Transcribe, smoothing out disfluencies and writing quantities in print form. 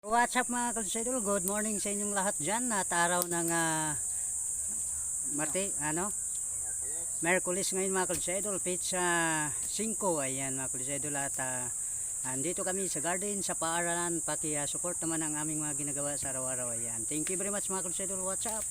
What's up mga kalsidol? Good morning sa inyong lahat dyan at araw ng Merkulis ngayon mga kalsidol, pizza 5. Ayan mga kalsidol at andito kami sa garden sa paaralan, paki support naman ang aming mga ginagawa sa araw-araw. Ayan, thank you very much mga kalsidol. What's up?